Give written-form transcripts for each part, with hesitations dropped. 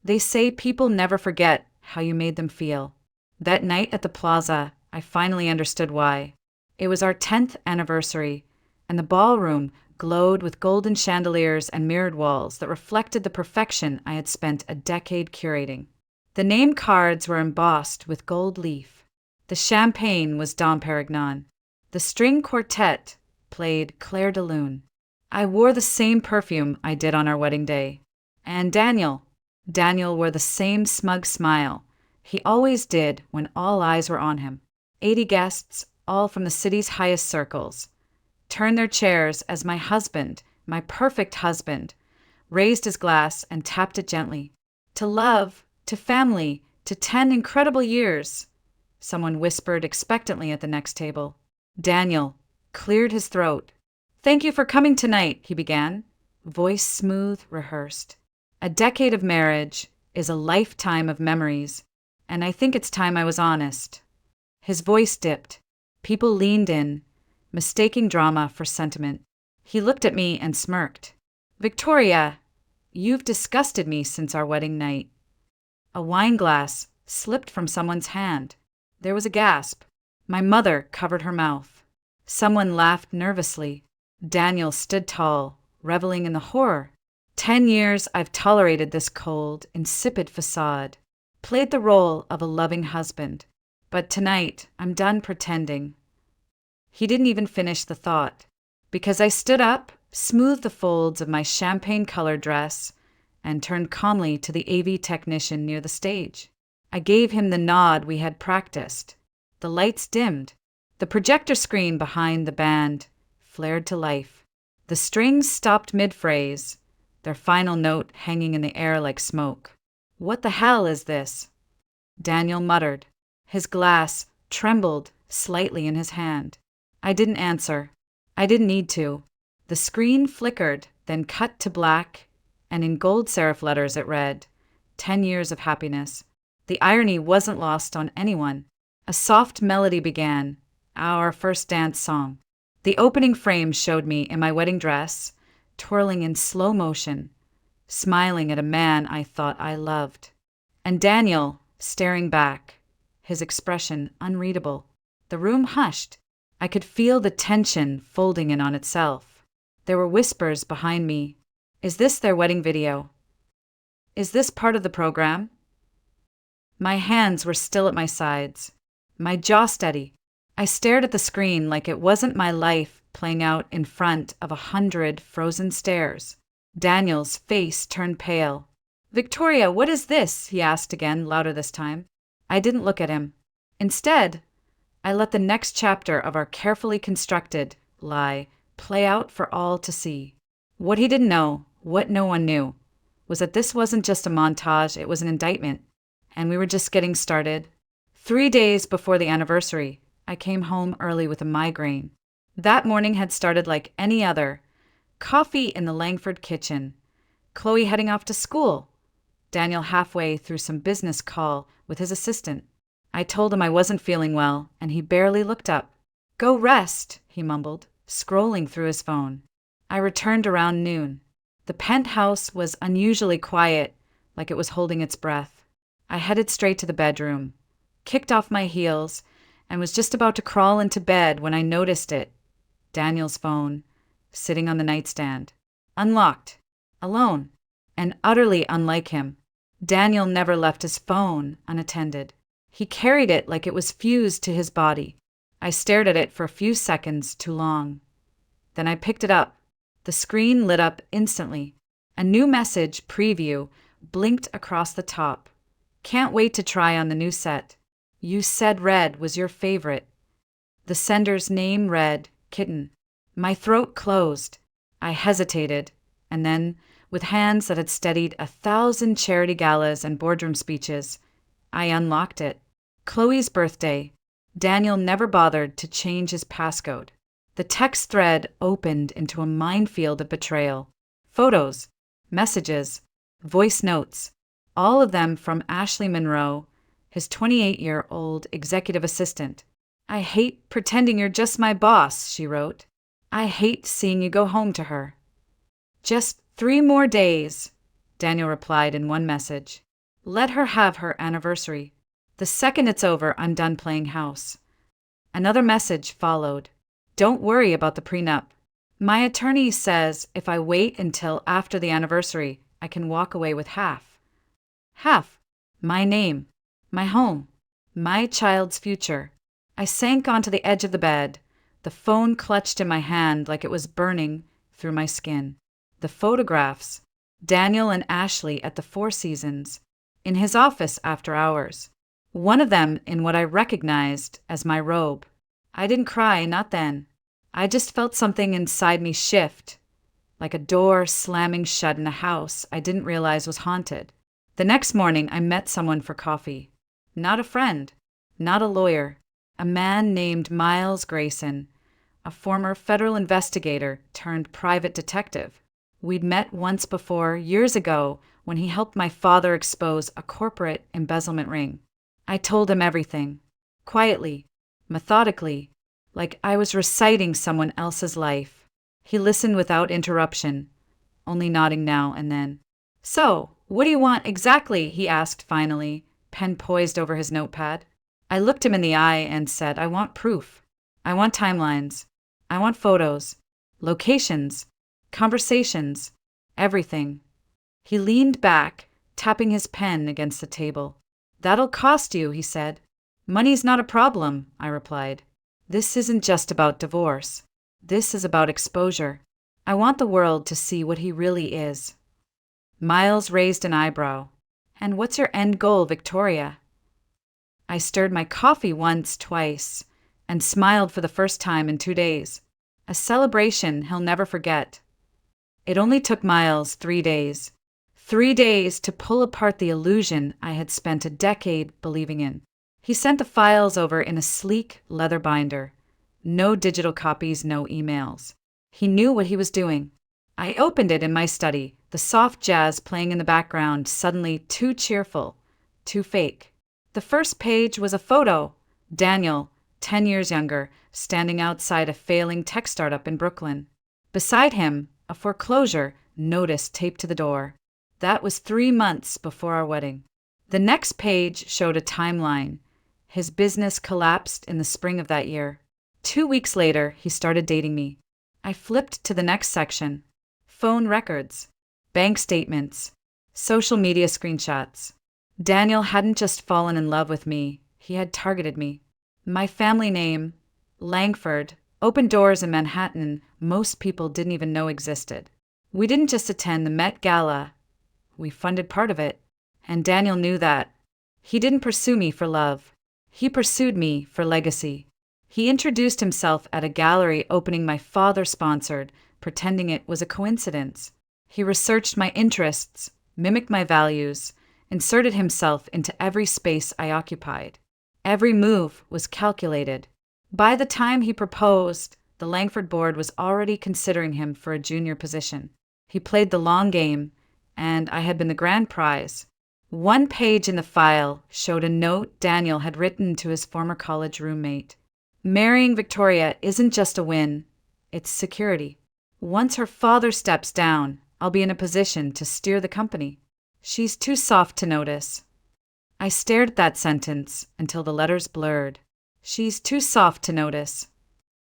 They say people never forget how you made them feel. That night at the plaza, I finally understood why. It was our 10th anniversary, and the ballroom glowed with golden chandeliers and mirrored walls that reflected the perfection I had spent a decade curating. The name cards were embossed with gold leaf. The champagne was Dom Perignon. The string quartet played Clair de Lune. I wore the same perfume I did on our wedding day. And Daniel wore the same smug smile he always did when all eyes were on him. 80 guests, all from the city's highest circles, turned their chairs as my husband, my perfect husband, raised his glass and tapped it gently. To love, to family, to 10 incredible years, someone whispered expectantly at the next table. Daniel cleared his throat. Thank you for coming tonight, he began, voice smooth, rehearsed. A decade of marriage is a lifetime of memories, and I think it's time I was honest. His voice dipped. People leaned in, mistaking drama for sentiment. He looked at me and smirked. Victoria, you've disgusted me since our wedding night. A wine glass slipped from someone's hand. There was a gasp. My mother covered her mouth. Someone laughed nervously. Daniel stood tall, reveling in the horror. 10 years I've tolerated this cold, insipid facade, played the role of a loving husband. But tonight, I'm done pretending. He didn't even finish the thought, because I stood up, smoothed the folds of my champagne-colored dress, and turned calmly to the AV technician near the stage. I gave him the nod we had practiced. The lights dimmed. The projector screen behind the band flared to life. The strings stopped mid-phrase, their final note hanging in the air like smoke. What the hell is this? Daniel muttered. His glass trembled slightly in his hand. I didn't answer. I didn't need to. The screen flickered, then cut to black, and in gold serif letters it read, 10 years of happiness. The irony wasn't lost on anyone. A soft melody began, our first dance song. The opening frame showed me in my wedding dress, twirling in slow motion, smiling at a man I thought I loved. And Daniel, staring back, his expression unreadable. The room hushed. I could feel the tension folding in on itself. There were whispers behind me. Is this their wedding video? Is this part of the program? My hands were still at my sides, my jaw steady. I stared at the screen like it wasn't my life playing out in front of 100 frozen stares. Daniel's face turned pale. Victoria, what is this? He asked again, louder this time. I didn't look at him. Instead, I let the next chapter of our carefully constructed lie play out for all to see. What he didn't know, what no one knew, was that this wasn't just a montage, it was an indictment. And we were just getting started. 3 days before the anniversary, I came home early with a migraine. That morning had started like any other. Coffee in the Langford kitchen. Chloe heading off to school. Daniel halfway through some business call with his assistant. I told him I wasn't feeling well, and he barely looked up. Go rest, he mumbled, scrolling through his phone. I returned around noon. The penthouse was unusually quiet, like it was holding its breath. I headed straight to the bedroom, kicked off my heels, and was just about to crawl into bed when I noticed it. Daniel's phone, sitting on the nightstand. Unlocked. Alone. And utterly unlike him. Daniel never left his phone unattended. He carried it like it was fused to his body. I stared at it for a few seconds too long. Then I picked it up. The screen lit up instantly. A new message preview blinked across the top. Can't wait to try on the new set. You said red was your favorite. The sender's name read, Kitten. My throat closed. I hesitated, and then, with hands that had steadied 1,000 charity galas and boardroom speeches, I unlocked it. Chloe's birthday. Daniel never bothered to change his passcode. The text thread opened into a minefield of betrayal. Photos, messages, voice notes, all of them from Ashley Monroe, his 28-year-old executive assistant. I hate pretending you're just my boss, she wrote. I hate seeing you go home to her. Just 3 more days, Daniel replied in one message. Let her have her anniversary. The second it's over, I'm done playing house. Another message followed. Don't worry about the prenup. My attorney says if I wait until after the anniversary, I can walk away with half. Half. My name. My home. My child's future. I sank onto the edge of the bed, the phone clutched in my hand like it was burning through my skin. The photographs. Daniel and Ashley at the Four Seasons. In his office after hours. One of them in what I recognized as my robe. I didn't cry, not then. I just felt something inside me shift, like a door slamming shut in a house I didn't realize was haunted. The next morning, I met someone for coffee. Not a friend, not a lawyer, a man named Miles Grayson, a former federal investigator turned private detective. We'd met once before, years ago, when he helped my father expose a corporate embezzlement ring. I told him everything, quietly, methodically, like I was reciting someone else's life. He listened without interruption, only nodding now and then. So, what do you want exactly? He asked finally, pen poised over his notepad. I looked him in the eye and said, I want proof. I want timelines. I want photos, locations, conversations, everything. He leaned back, tapping his pen against the table. That'll cost you, he said. Money's not a problem, I replied. This isn't just about divorce. This is about exposure. I want the world to see what he really is. Miles raised an eyebrow. And what's your end goal, Victoria? I stirred my coffee once, twice, and smiled for the first time in 2 days. A celebration he'll never forget. It only took Miles 3 days. 3 days to pull apart the illusion I had spent a decade believing in. He sent the files over in a sleek leather binder. No digital copies, no emails. He knew what he was doing. I opened it in my study, the soft jazz playing in the background suddenly too cheerful, too fake. The first page was a photo. Daniel, 10 years younger, standing outside a failing tech startup in Brooklyn. Beside him, a foreclosure notice taped to the door. That was 3 months before our wedding. The next page showed a timeline. His business collapsed in the spring of that year. 2 weeks later, he started dating me. I flipped to the next section. Phone records, bank statements, social media screenshots. Daniel hadn't just fallen in love with me, he had targeted me. My family name, Langford, opened doors in Manhattan most people didn't even know existed. We didn't just attend the Met Gala, we funded part of it, and Daniel knew that. He didn't pursue me for love. He pursued me for legacy. He introduced himself at a gallery opening my father sponsored, pretending it was a coincidence. He researched my interests, mimicked my values, inserted himself into every space I occupied. Every move was calculated. By the time he proposed, the Langford board was already considering him for a junior position. He played the long game, and I had been the grand prize. One page in the file showed a note Daniel had written to his former college roommate. Marrying Victoria isn't just a win, it's security. Once her father steps down, I'll be in a position to steer the company. She's too soft to notice. I stared at that sentence until the letters blurred. She's too soft to notice.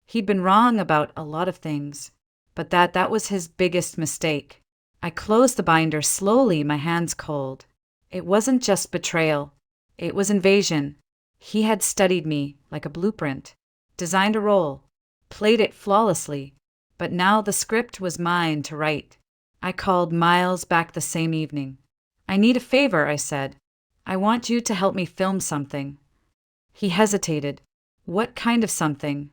He'd been wrong about a lot of things, but that was his biggest mistake. I closed the binder slowly, my hands cold. It wasn't just betrayal. It was invasion. He had studied me like a blueprint, designed a role, played it flawlessly, but now the script was mine to write. I called Miles back the same evening. I need a favor, I said. I want you to help me film something. He hesitated. What kind of something?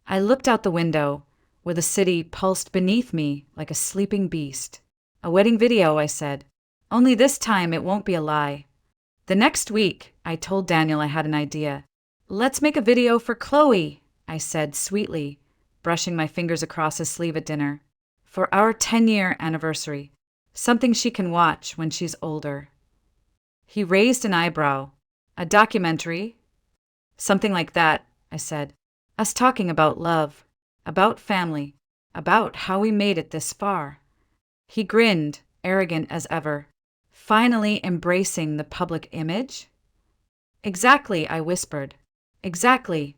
I looked out the window, where the city pulsed beneath me like a sleeping beast. A wedding video, I said. Only this time it won't be a lie. The next week, I told Daniel I had an idea. Let's make a video for Chloe, I said sweetly, brushing my fingers across his sleeve at dinner. For our 10-year anniversary. Something she can watch when she's older. He raised an eyebrow. A documentary? Something like that, I said. Us talking about love, about family, about how we made it this far. He grinned, arrogant as ever. Finally embracing the public image? Exactly, I whispered. Exactly.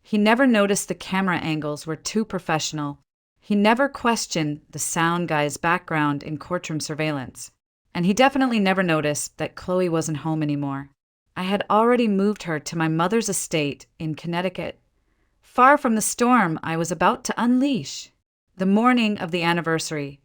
He never noticed the camera angles were too professional. He never questioned the sound guy's background in courtroom surveillance. And he definitely never noticed that Chloe wasn't home anymore. I had already moved her to my mother's estate in Connecticut, far from the storm I was about to unleash. The morning of the anniversary,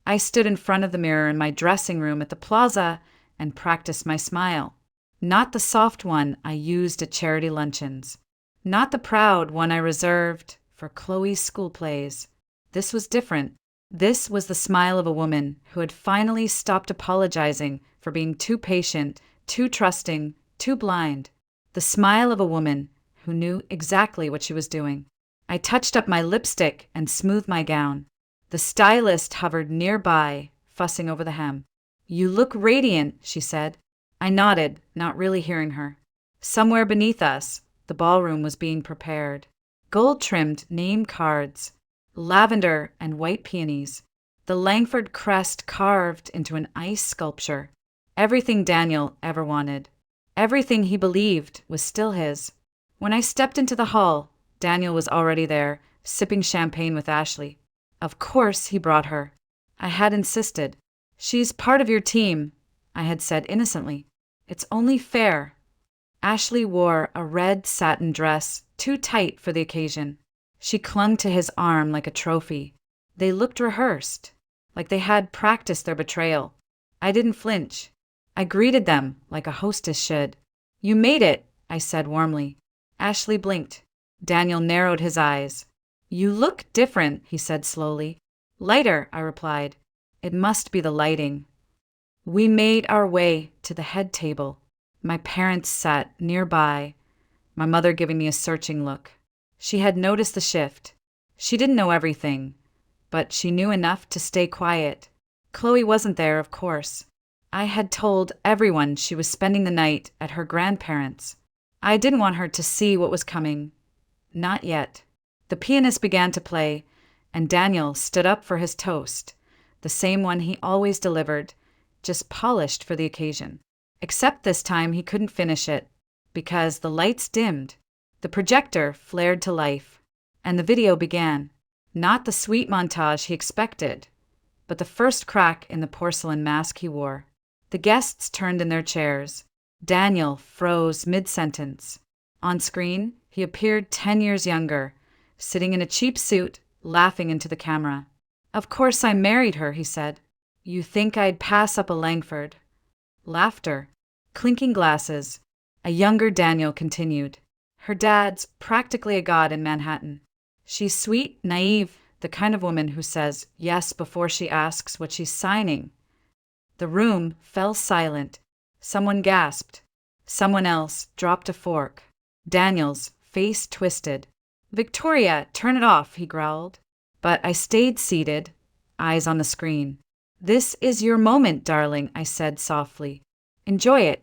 I stood in front of the mirror in my dressing room at the plaza and practiced my smile. Not the soft one I used at charity luncheons. Not the proud one I reserved for Chloe's school plays. This was different. This was the smile of a woman who had finally stopped apologizing for being too patient, too trusting, too blind. The smile of a woman who knew exactly what she was doing. I touched up my lipstick and smoothed my gown. The stylist hovered nearby, fussing over the hem. "You look radiant," she said. I nodded, not really hearing her. Somewhere beneath us, the ballroom was being prepared. Gold-trimmed name cards, lavender and white peonies, the Langford crest carved into an ice sculpture. Everything Daniel ever wanted. Everything he believed was still his. When I stepped into the hall, Daniel was already there, sipping champagne with Ashley. Of course he brought her. I had insisted. "She's part of your team," I had said innocently. "It's only fair." Ashley wore a red satin dress, too tight for the occasion. She clung to his arm like a trophy. They looked rehearsed, like they had practiced their betrayal. I didn't flinch. I greeted them like a hostess should. "You made it," I said warmly. Ashley blinked. Daniel narrowed his eyes. "You look different," he said slowly. "Lighter," I replied. "It must be the lighting." We made our way to the head table. My parents sat nearby, my mother giving me a searching look. She had noticed the shift. She didn't know everything, but she knew enough to stay quiet. Chloe wasn't there, of course. I had told everyone she was spending the night at her grandparents'. I didn't want her to see what was coming. Not yet. The pianist began to play, and Daniel stood up for his toast, the same one he always delivered, just polished for the occasion. Except this time he couldn't finish it, because the lights dimmed, the projector flared to life, and the video began. Not the sweet montage he expected, but the first crack in the porcelain mask he wore. The guests turned in their chairs. Daniel froze mid-sentence. On screen, he appeared 10 years younger, sitting in a cheap suit, laughing into the camera. "Of course I married her," he said. "You think I'd pass up a Langford?" Laughter. Clinking glasses. A younger Daniel continued. "Her dad's practically a god in Manhattan. She's sweet, naive, the kind of woman who says yes before she asks what she's signing." The room fell silent. Someone gasped. Someone else dropped a fork. Daniel's face twisted. "Victoria, turn it off," he growled. But I stayed seated, eyes on the screen. "This is your moment, darling," I said softly. "Enjoy it."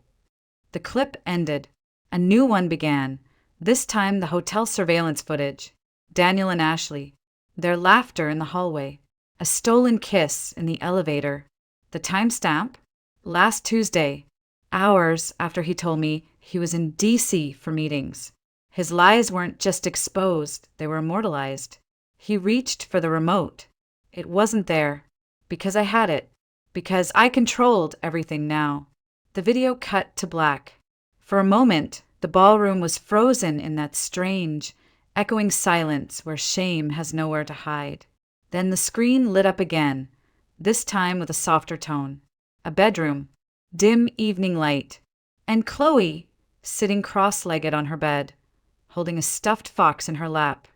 The clip ended. A new one began, this time the hotel surveillance footage. Daniel and Ashley. Their laughter in the hallway. A stolen kiss in the elevator. The timestamp? Last Tuesday, hours after he told me he was in D.C. for meetings. His lies weren't just exposed, they were immortalized. He reached for the remote. It wasn't there. Because I had it. Because I controlled everything now. The video cut to black. For a moment, the ballroom was frozen in that strange, echoing silence where shame has nowhere to hide. Then the screen lit up again, this time with a softer tone. A bedroom. Dim evening light. And Chloe, sitting cross-legged on her bed, holding a stuffed fox in her lap.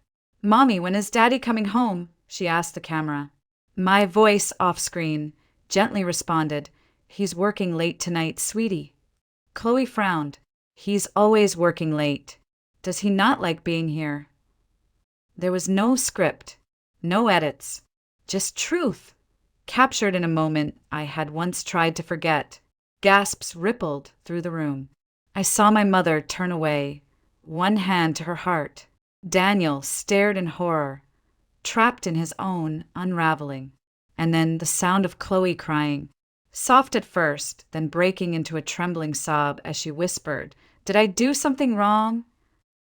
"Mommy, when is Daddy coming home?" she asked the camera. My voice off-screen gently responded, "He's working late tonight, sweetie." Chloe frowned. "He's always working late. Does he not like being here?" There was no script, no edits, just truth, captured in a moment I had once tried to forget. Gasps rippled through the room. I saw my mother turn away, one hand to her heart. Daniel stared in horror, trapped in his own unraveling. And then the sound of Chloe crying. soft at first, then breaking into a trembling sob as she whispered, "Did I do something wrong?"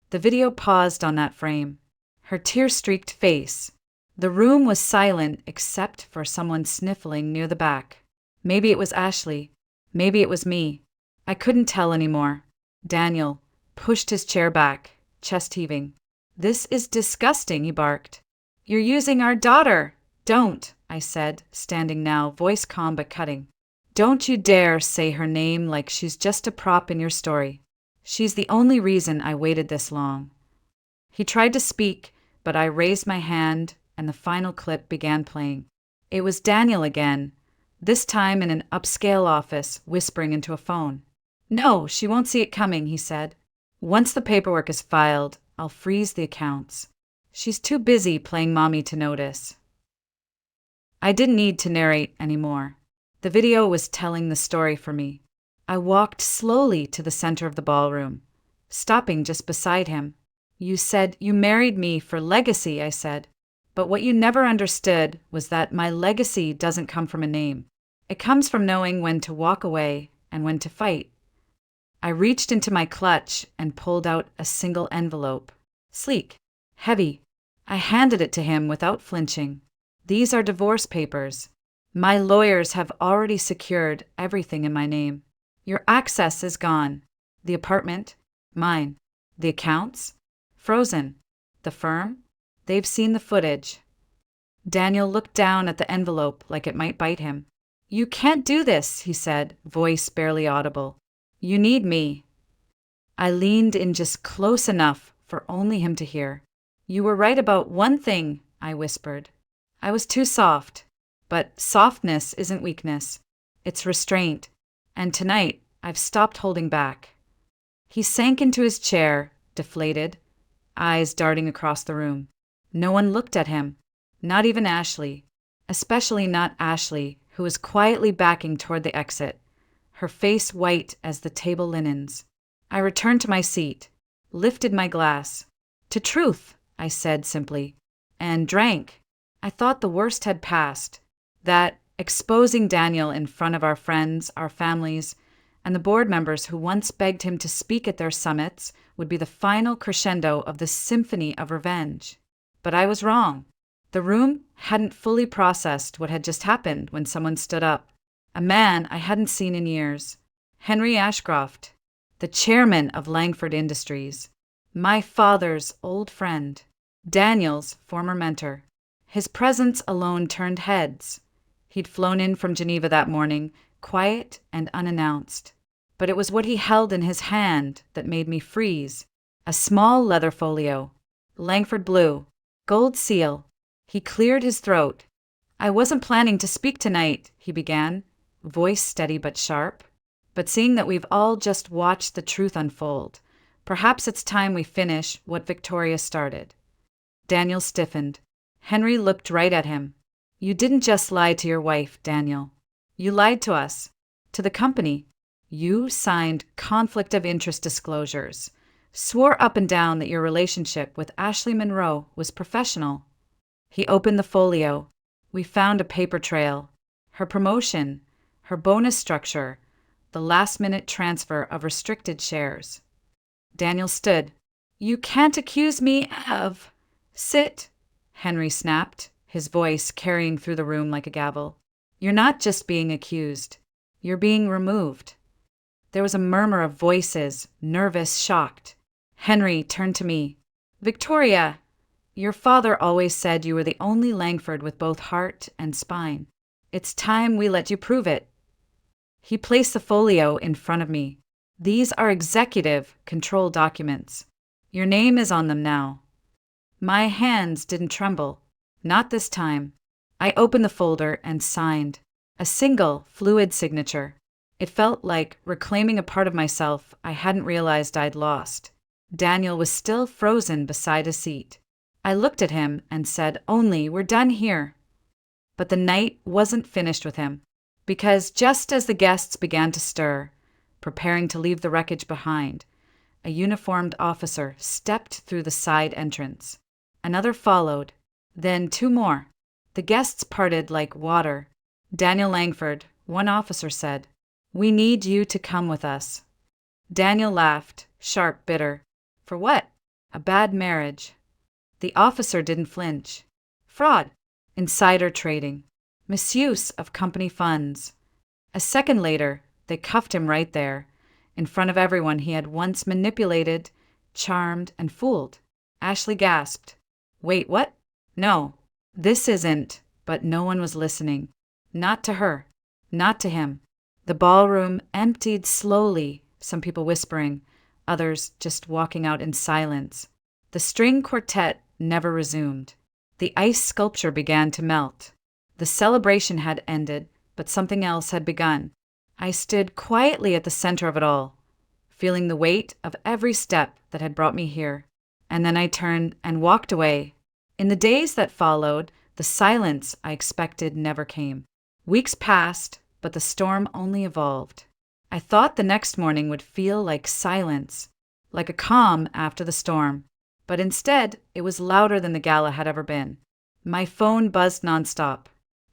The video paused on that frame. Her tear-streaked face. The room was silent except for someone sniffling near the back. Maybe it was Ashley. Maybe it was me. I couldn't tell anymore. Daniel pushed his chair back, chest heaving. "This is disgusting," he barked. "You're using our daughter." "Don't," I said, standing now, voice calm but cutting. "Don't you dare say her name like she's just a prop in your story. She's the only reason I waited this long." He tried to speak, but I raised my hand and the final clip began playing. It was Daniel again, this time in an upscale office, whispering into a phone. "No, she won't see it coming," he said. "Once the paperwork is filed, I'll freeze the accounts. She's too busy playing mommy to notice." I didn't need to narrate anymore. The video was telling the story for me. I walked slowly to the center of the ballroom, stopping just beside him. "You said you married me for legacy," I said. "But what you never understood was that my legacy doesn't come from a name. It comes from knowing when to walk away and when to fight." I reached into my clutch and pulled out a single envelope. Sleek, heavy. I handed it to him without flinching. "These are divorce papers. My lawyers have already secured everything in my name. Your access is gone. The apartment, mine. The accounts, frozen. The firm, they've seen the footage." Daniel looked down at the envelope like it might bite him. "You can't do this," he said, voice barely audible. "You need me." I leaned in just close enough for only him to hear. "You were right about one thing," I whispered. "I was too soft. But softness isn't weakness. It's restraint. And tonight, I've stopped holding back." He sank into his chair, deflated, eyes darting across the room. No one looked at him, not even Ashley, especially not Ashley, who was quietly backing toward the exit, her face white as the table linens. I returned to my seat, lifted my glass. "To truth," I said simply, and drank. I thought the worst had passed. That exposing Daniel in front of our friends, our families, and the board members who once begged him to speak at their summits would be the final crescendo of the symphony of revenge. But I was wrong. The room hadn't fully processed what had just happened when someone stood up. A man I hadn't seen in years. Henry Ashcroft, the chairman of Langford Industries. My father's old friend. Daniel's former mentor. His presence alone turned heads. He'd flown in from Geneva that morning, quiet and unannounced. But it was what he held in his hand that made me freeze. A small leather folio. Langford blue. Gold seal. He cleared his throat. "I wasn't planning to speak tonight," he began, voice steady but sharp. "But seeing that we've all just watched the truth unfold, perhaps it's time we finish what Victoria started." Daniel stiffened. Henry looked right at him. "You didn't just lie to your wife, Daniel. You lied to us, to the company. You signed conflict of interest disclosures, swore up and down that your relationship with Ashley Monroe was professional." He opened the folio. We found a paper trail. Her promotion, her bonus structure, the last-minute transfer of restricted shares. Daniel stood. "You can't accuse me of—" "Sit," Henry snapped, his voice carrying through the room like a gavel. "You're not just being accused. You're being removed." There was a murmur of voices, nervous, shocked. Henry turned to me. "Victoria, your father always said you were the only Langford with both heart and spine. It's time we let you prove it." He placed the folio in front of me. "These are executive control documents. Your name is on them now." My hands didn't tremble. Not this time. I opened the folder and signed. A single, fluid signature. It felt like reclaiming a part of myself I hadn't realized I'd lost. Daniel was still frozen beside a seat. I looked at him and said, "Only, we're done here." But the night wasn't finished with him, because just as the guests began to stir, preparing to leave the wreckage behind, a uniformed officer stepped through the side entrance. Another followed, then two more. The guests parted like water. Daniel Langford, One officer said, "We need you to come with us." Daniel laughed, sharp, bitter. For what? A bad marriage. The officer didn't flinch. Fraud. Insider trading. Misuse of company funds. A second later, they cuffed him right there, in front of everyone he had once manipulated, charmed, and fooled. Ashley gasped. Wait, what? No, this isn't. But no one was listening. Not to her. Not to him. The ballroom emptied slowly, some people whispering, others just walking out in silence. The string quartet never resumed. The ice sculpture began to melt. The celebration had ended, but something else had begun. I stood quietly at the center of it all, feeling the weight of every step that had brought me here. And then I turned and walked away. In the days that followed, the silence I expected never came. Weeks passed, but the storm only evolved. I thought the next morning would feel like silence, like a calm after the storm. But instead, it was louder than the gala had ever been. My phone buzzed nonstop.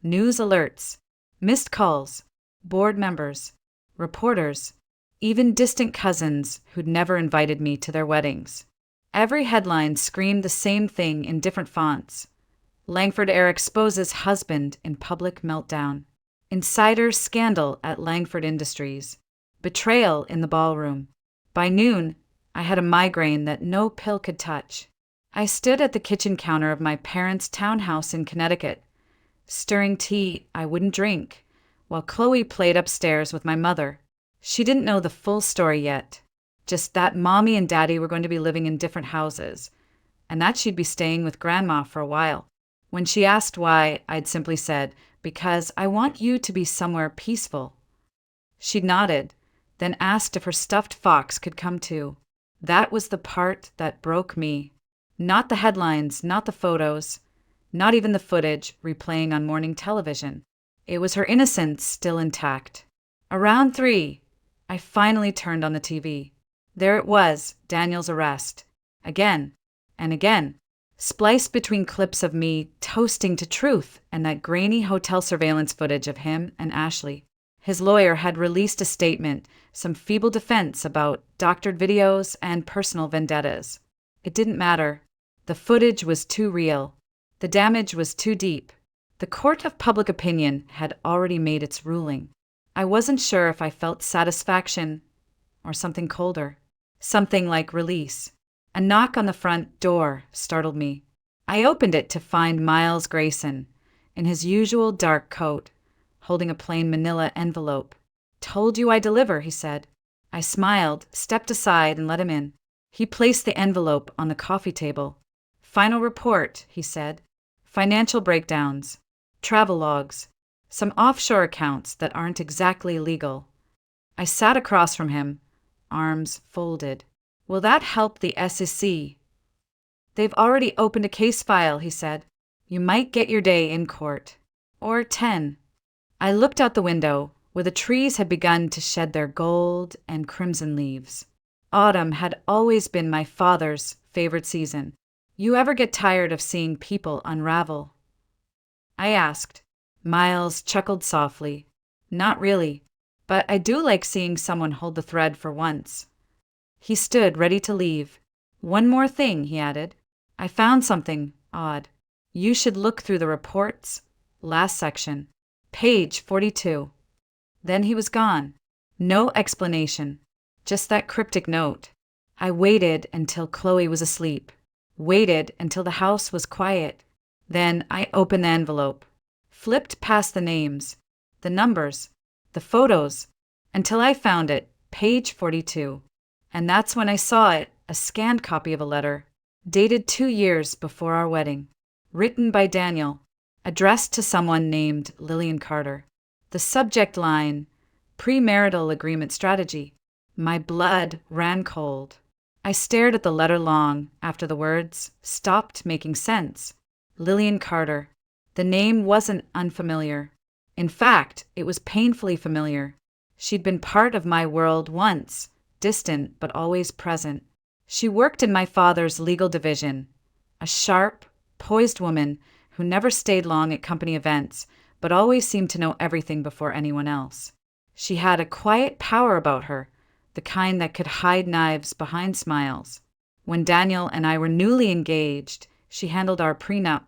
News alerts, missed calls, board members, reporters, even distant cousins who'd never invited me to their weddings. Every headline screamed the same thing in different fonts. Langford heir exposes husband in public meltdown. Insider scandal at Langford Industries. Betrayal in the ballroom. By noon, I had a migraine that no pill could touch. I stood at the kitchen counter of my parents' townhouse in Connecticut, stirring tea I wouldn't drink, while Chloe played upstairs with my mother. She didn't know the full story yet, just that Mommy and Daddy were going to be living in different houses, and that she'd be staying with Grandma for a while. When she asked why, I'd simply said, "Because I want you to be somewhere peaceful." She nodded, then asked if her stuffed fox could come too. That was the part that broke me. Not the headlines, not the photos, not even the footage replaying on morning television. It was her innocence still intact. Around 3, I finally turned on the TV. There it was, Daniel's arrest. Again and again, spliced between clips of me toasting to truth and that grainy hotel surveillance footage of him and Ashley. His lawyer had released a statement, some feeble defense about doctored videos and personal vendettas. It didn't matter. The footage was too real. The damage was too deep. The court of public opinion had already made its ruling. I wasn't sure if I felt satisfaction or something colder, something like release. A knock on the front door startled me. I opened it to find Miles Grayson, in his usual dark coat, holding a plain manila envelope. "Told you I deliver," he said. I smiled, stepped aside, and let him in. He placed the envelope on the coffee table. "Final report," he said. "Financial breakdowns, travel logs, some offshore accounts that aren't exactly legal." I sat across from him, arms folded. "Will that help the SEC?" "They've already opened a case file," he said. "You might get your day in court. Or 10. I looked out the window, where the trees had begun to shed their gold and crimson leaves. Autumn had always been my father's favorite season. "You ever get tired of seeing people unravel?" I asked. Miles chuckled softly. "Not really, but I do like seeing someone hold the thread for once." He stood ready to leave. "One more thing," he added. "I found something odd. You should look through the reports. Last section. Page 42. Then he was gone. No explanation. Just that cryptic note. I waited until Chloe was asleep. Waited until the house was quiet. Then I opened the envelope. Flipped past the names, the numbers, the photos, until I found it, page 42. And that's when I saw it, a scanned copy of a letter, dated 2 years before our wedding, written by Daniel, addressed to someone named Lillian Carter. The subject line, premarital agreement strategy. My blood ran cold. I stared at the letter long after the words stopped making sense. Lillian Carter. The name wasn't unfamiliar. In fact, it was painfully familiar. She'd been part of my world once, distant but always present. She worked in my father's legal division, a sharp, poised woman who never stayed long at company events, but always seemed to know everything before anyone else. She had a quiet power about her, the kind that could hide knives behind smiles. When Daniel and I were newly engaged, she handled our prenup.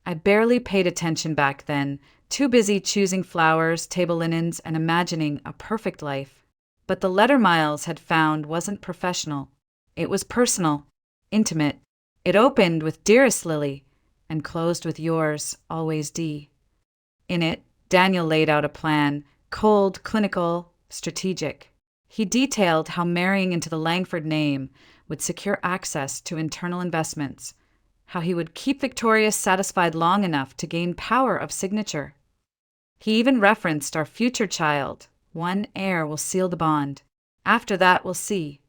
I barely paid attention back then, too busy choosing flowers, table linens, and imagining a perfect life. But the letter Miles had found wasn't professional. It was personal, intimate. It opened with "Dearest Lily" and closed with "Yours, always D." In it, Daniel laid out a plan, cold, clinical, strategic. He detailed how marrying into the Langford name would secure access to internal investments, how he would keep Victoria satisfied long enough to gain power of signature. He even referenced our future child. One heir will seal the bond. After that, we'll see.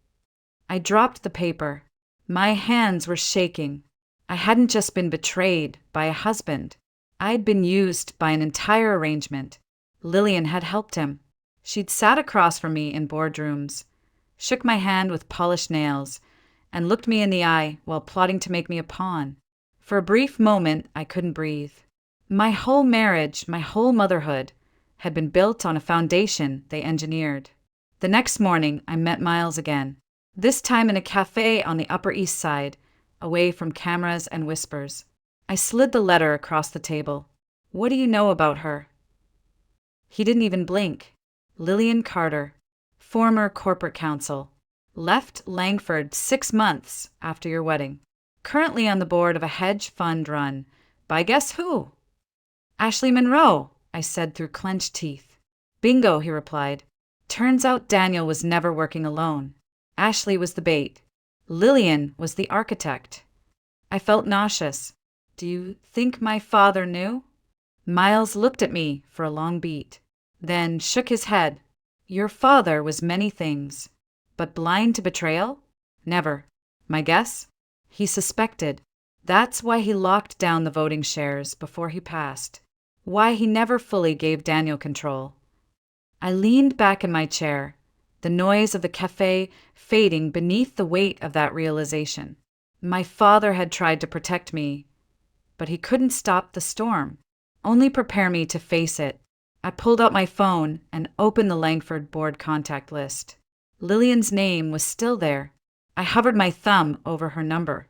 I dropped the paper. My hands were shaking. I hadn't just been betrayed by a husband. I'd been used by an entire arrangement. Lillian had helped him. She'd sat across from me in boardrooms, shook my hand with polished nails, and looked me in the eye while plotting to make me a pawn. For a brief moment, I couldn't breathe. My whole marriage, my whole motherhood, had been built on a foundation they engineered. The next morning, I met Miles again, this time in a cafe on the Upper East Side, away from cameras and whispers. I slid the letter across the table. "What do you know about her?" He didn't even blink. Lillian Carter, former corporate counsel, left Langford 6 months after your wedding. Currently on the board of a hedge fund run by guess who? "Ashley Monroe," I said through clenched teeth. "Bingo," he replied. Turns out Daniel was never working alone. Ashley was the bait. Lillian was the architect. I felt nauseous. "Do you think my father knew?" Miles looked at me for a long beat, then shook his head. "Your father was many things, but blind to betrayal? Never. My guess? He suspected. That's why he locked down the voting shares before he passed. Why he never fully gave Daniel control." I leaned back in my chair, the noise of the cafe fading beneath the weight of that realization. My father had tried to protect me, but he couldn't stop the storm, only prepare me to face it. I pulled out my phone and opened the Langford board contact list. Lillian's name was still there. I hovered my thumb over her number,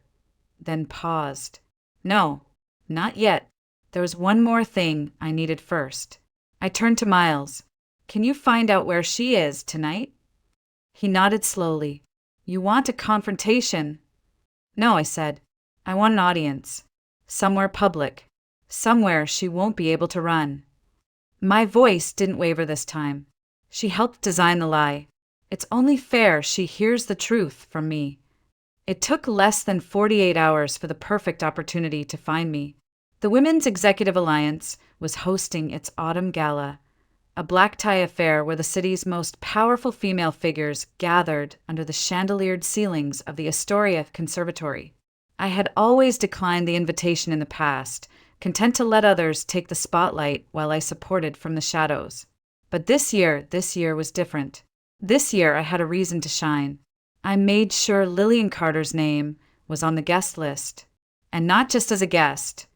then paused. No, not yet. There was one more thing I needed first. I turned to Miles. "Can you find out where she is tonight?" He nodded slowly. "You want a confrontation?" "No," I said. "I want an audience. Somewhere public. Somewhere she won't be able to run." My voice didn't waver this time. She helped design the lie. It's only fair she hears the truth from me. It took less than 48 hours for the perfect opportunity to find me. The Women's Executive Alliance was hosting its autumn gala, a black tie affair where the city's most powerful female figures gathered under the chandeliered ceilings of the Astoria Conservatory. I had always declined the invitation in the past, content to let others take the spotlight while I supported from the shadows. But this year was different. This year I had a reason to shine. I made sure Lillian Carter's name was on the guest list. And not just as a guest.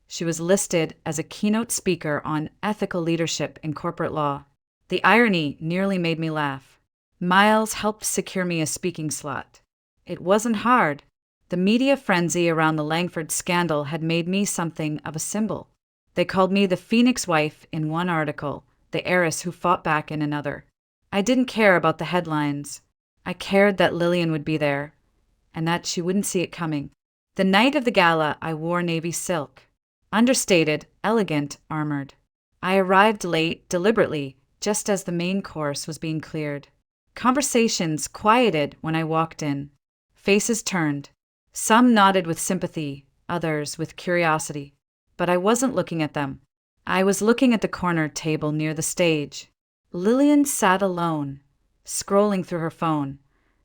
She was listed as a keynote speaker on ethical leadership in corporate law. The irony nearly made me laugh. Miles helped secure me a speaking slot. It wasn't hard. The media frenzy around the Langford scandal had made me something of a symbol. They called me the Phoenix wife in one article, the heiress who fought back in another. I didn't care about the headlines. I cared that Lillian would be there, and that she wouldn't see it coming. The night of the gala, I wore navy silk. Understated, elegant, armored. I arrived late, deliberately, just as the main course was being cleared. Conversations quieted when I walked in. Faces turned. Some nodded with sympathy, others with curiosity. But I wasn't looking at them. I was looking at the corner table near the stage. Lillian sat alone, scrolling through her phone,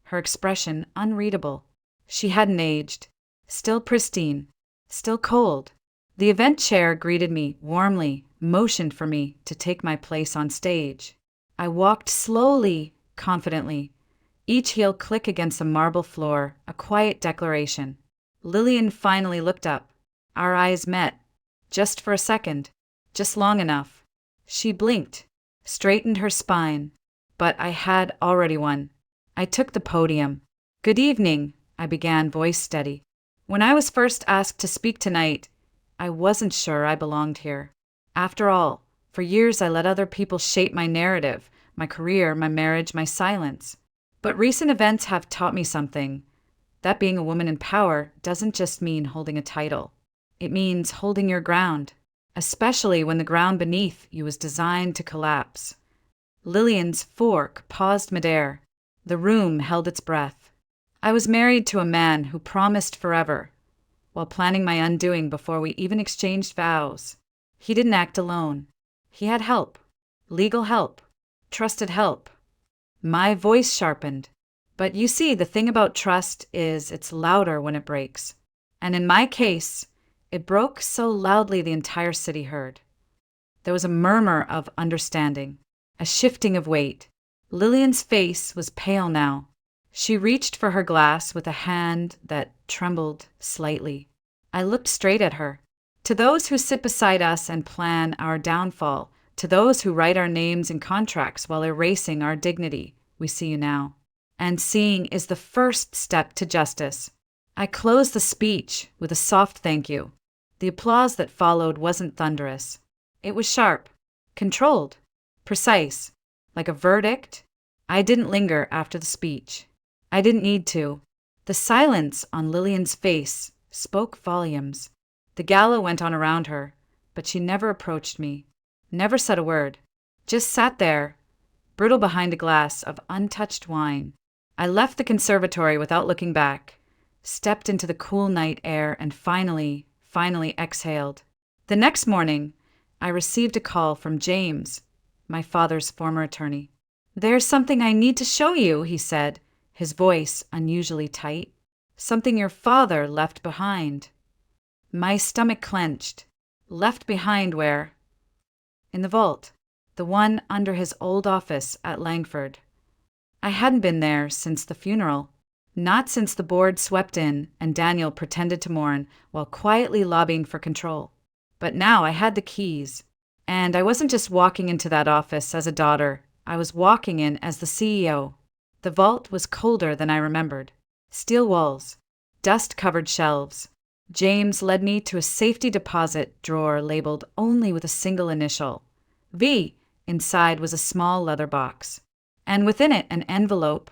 her expression unreadable. She hadn't aged. Still pristine. Still cold. The event chair greeted me warmly, motioned for me to take my place on stage. I walked slowly, confidently, each heel click against the marble floor, a quiet declaration. Lillian finally looked up. Our eyes met. Just for a second. Just long enough. She blinked, straightened her spine, but I had already won. I took the podium. "Good evening," I began, voice steady. "When I was first asked to speak tonight, I wasn't sure I belonged here. After all, for years I let other people shape my narrative, my career, my marriage, my silence. But recent events have taught me something. That being a woman in power doesn't just mean holding a title. It means holding your ground, especially when the ground beneath you is designed to collapse." Lillian's fork paused midair. The room held its breath. I was married to a man who promised forever, while planning my undoing before we even exchanged vows. He didn't act alone. He had help. Legal help. Trusted help. My voice sharpened. But you see, the thing about trust is it's louder when it breaks. And in my case, it broke so loudly the entire city heard. There was a murmur of understanding, a shifting of weight. Lillian's face was pale now. She reached for her glass with a hand that trembled slightly. I looked straight at her. To those who sit beside us and plan our downfall, to those who write our names in contracts while erasing our dignity, we see you now. And seeing is the first step to justice. I closed the speech with a soft thank you. The applause that followed wasn't thunderous. It was sharp, controlled, precise, like a verdict. I didn't linger after the speech. I didn't need to. The silence on Lillian's face spoke volumes. The gala went on around her, but she never approached me, never said a word, just sat there, brittle behind a glass of untouched wine. I left the conservatory without looking back, stepped into the cool night air, and finally exhaled. The next morning, I received a call from James, my father's former attorney. "There's something I need to show you," he said, his voice unusually tight. "Something your father left behind." My stomach clenched. Left behind where? In the vault, the one under his old office at Langford. I hadn't been there since the funeral. Not since the board swept in and Daniel pretended to mourn while quietly lobbying for control. But now I had the keys. And I wasn't just walking into that office as a daughter. I was walking in as the CEO. The vault was colder than I remembered. Steel walls, dust-covered shelves. James led me to a safety deposit drawer labeled only with a single initial, V. Inside was a small leather box, and within it an envelope,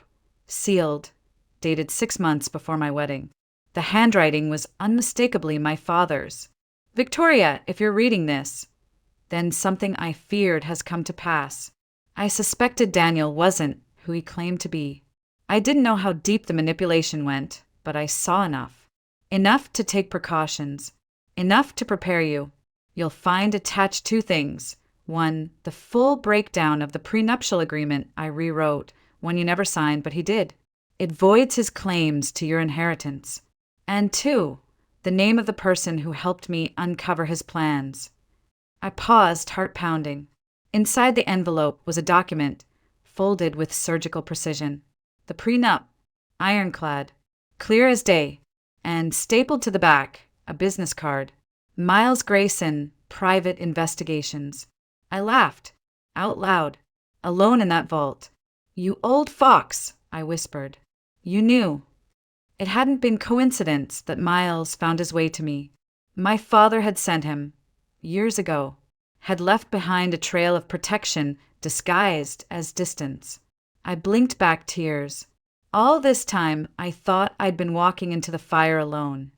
sealed, dated 6 months before my wedding. The handwriting was unmistakably my father's. "Victoria, if you're reading this," then something I feared has come to pass. I suspected Daniel wasn't who he claimed to be. I didn't know how deep the manipulation went, but I saw enough. Enough to take precautions. Enough to prepare you. You'll find attached 2 things. 1, the full breakdown of the prenuptial agreement I rewrote, one you never signed, but he did. It voids his claims to your inheritance. And 2, the name of the person who helped me uncover his plans. I paused, heart pounding. Inside the envelope was a document, folded with surgical precision. The prenup, ironclad, clear as day, and stapled to the back, a business card. Miles Grayson, Private Investigations. I laughed, out loud, alone in that vault. "You old fox," I whispered. "You knew." It hadn't been coincidence that Miles found his way to me. My father had sent him, years ago, had left behind a trail of protection disguised as distance. I blinked back tears. All this time, I thought I'd been walking into the fire alone.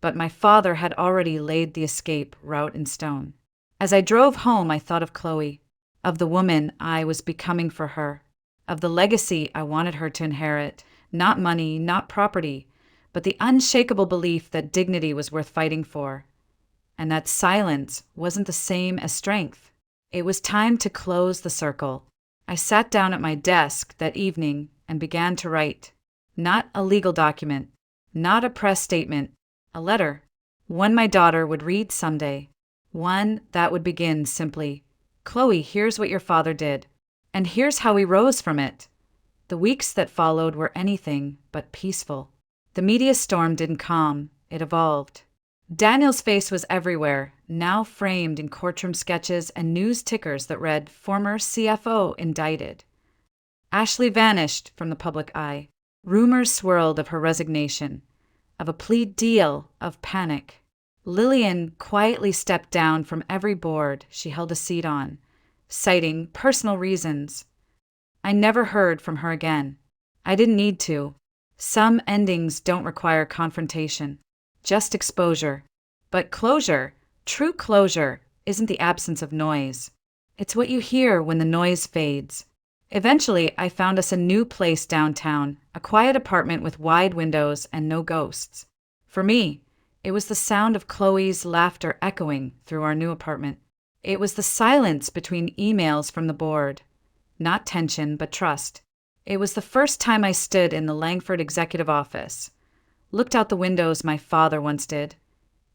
But my father had already laid the escape route in stone. As I drove home, I thought of Chloe, of the woman I was becoming for her, of the legacy I wanted her to inherit, not money, not property, but the unshakable belief that dignity was worth fighting for, and that silence wasn't the same as strength. It was time to close the circle. I sat down at my desk that evening and began to write. Not a legal document, not a press statement, a letter. One my daughter would read someday. One that would begin simply, "Chloe, here's what your father did. And here's how we rose from it." The weeks that followed were anything but peaceful. The media storm didn't calm, it evolved. Daniel's face was everywhere, now framed in courtroom sketches and news tickers that read, "Former CFO indicted." Ashley vanished from the public eye. Rumors swirled of her resignation, of a plea deal, of panic. Lillian quietly stepped down from every board she held a seat on, citing personal reasons. I never heard from her again. I didn't need to. Some endings don't require confrontation, just exposure. But closure, true closure, isn't the absence of noise. It's what you hear when the noise fades. Eventually, I found us a new place downtown, a quiet apartment with wide windows and no ghosts. For me, it was the sound of Chloe's laughter echoing through our new apartment. It was the silence between emails from the board. Not tension, but trust. It was the first time I stood in the Langford executive office, looked out the windows my father once did,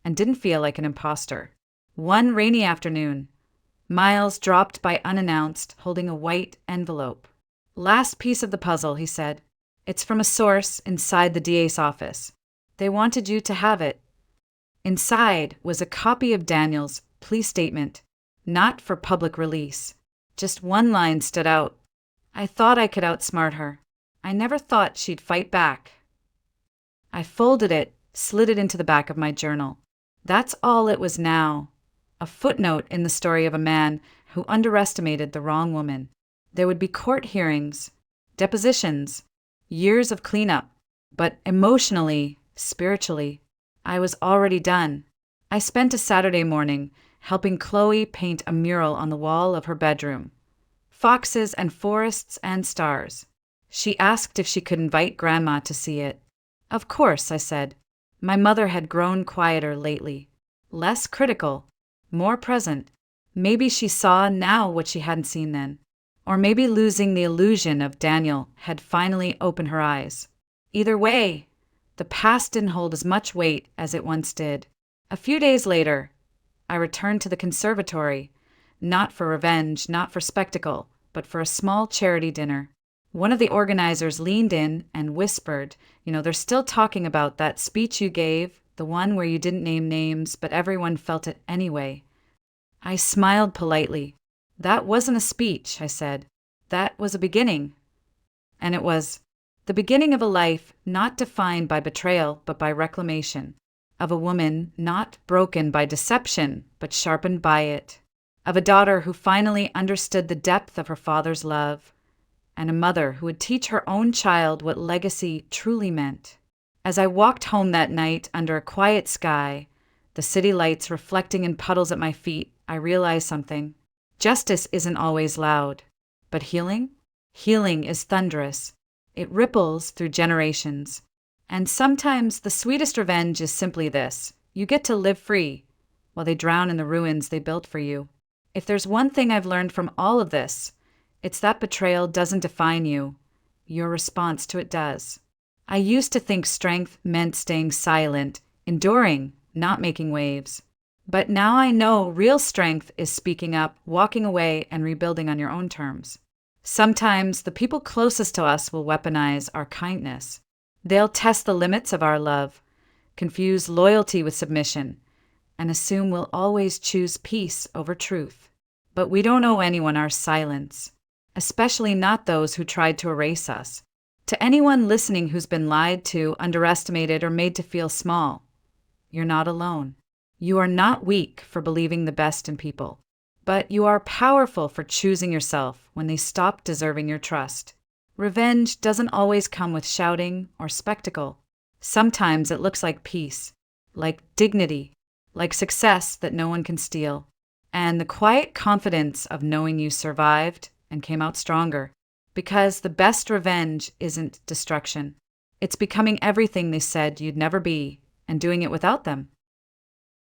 and didn't feel like an imposter. One rainy afternoon, Miles dropped by unannounced, holding a white envelope. "Last piece of the puzzle," he said. "It's from a source inside the DA's office. They wanted you to have it." Inside was a copy of Daniel's plea statement, not for public release. Just one line stood out. I thought I could outsmart her. I never thought she'd fight back. I folded it, slid it into the back of my journal. That's all it was now. A footnote in the story of a man who underestimated the wrong woman. There would be court hearings, depositions, years of cleanup. But emotionally, spiritually, I was already done. I spent a Saturday morning helping Chloe paint a mural on the wall of her bedroom. Foxes and forests and stars. She asked if she could invite Grandma to see it. Of course, I said. My mother had grown quieter lately. Less critical. More present. Maybe she saw now what she hadn't seen then. Or maybe losing the illusion of Daniel had finally opened her eyes. Either way, the past didn't hold as much weight as it once did. A few days later, I returned to the conservatory, not for revenge, not for spectacle, but for a small charity dinner. One of the organizers leaned in and whispered, "They're still talking about that speech you gave, the one where you didn't name names, but everyone felt it anyway." I smiled politely. "That wasn't a speech," I said. "That was a beginning." And it was the beginning of a life not defined by betrayal, but by reclamation. Of a woman not broken by deception, but sharpened by it. Of a daughter who finally understood the depth of her father's love. And a mother who would teach her own child what legacy truly meant. As I walked home that night under a quiet sky, the city lights reflecting in puddles at my feet, I realized something. Justice isn't always loud. But healing? Healing is thunderous. It ripples through generations. And sometimes the sweetest revenge is simply this. You get to live free, while they drown in the ruins they built for you. If there's one thing I've learned from all of this, it's that betrayal doesn't define you. Your response to it does. I used to think strength meant staying silent, enduring, not making waves. But now I know real strength is speaking up, walking away, and rebuilding on your own terms. Sometimes the people closest to us will weaponize our kindness. They'll test the limits of our love, confuse loyalty with submission, and assume we'll always choose peace over truth. But we don't owe anyone our silence, especially not those who tried to erase us. To anyone listening who's been lied to, underestimated, or made to feel small, you're not alone. You are not weak for believing the best in people, but you are powerful for choosing yourself when they stop deserving your trust. Revenge doesn't always come with shouting or spectacle. Sometimes it looks like peace, like dignity, like success that no one can steal, and the quiet confidence of knowing you survived and came out stronger. Because the best revenge isn't destruction. It's becoming everything they said you'd never be and doing it without them.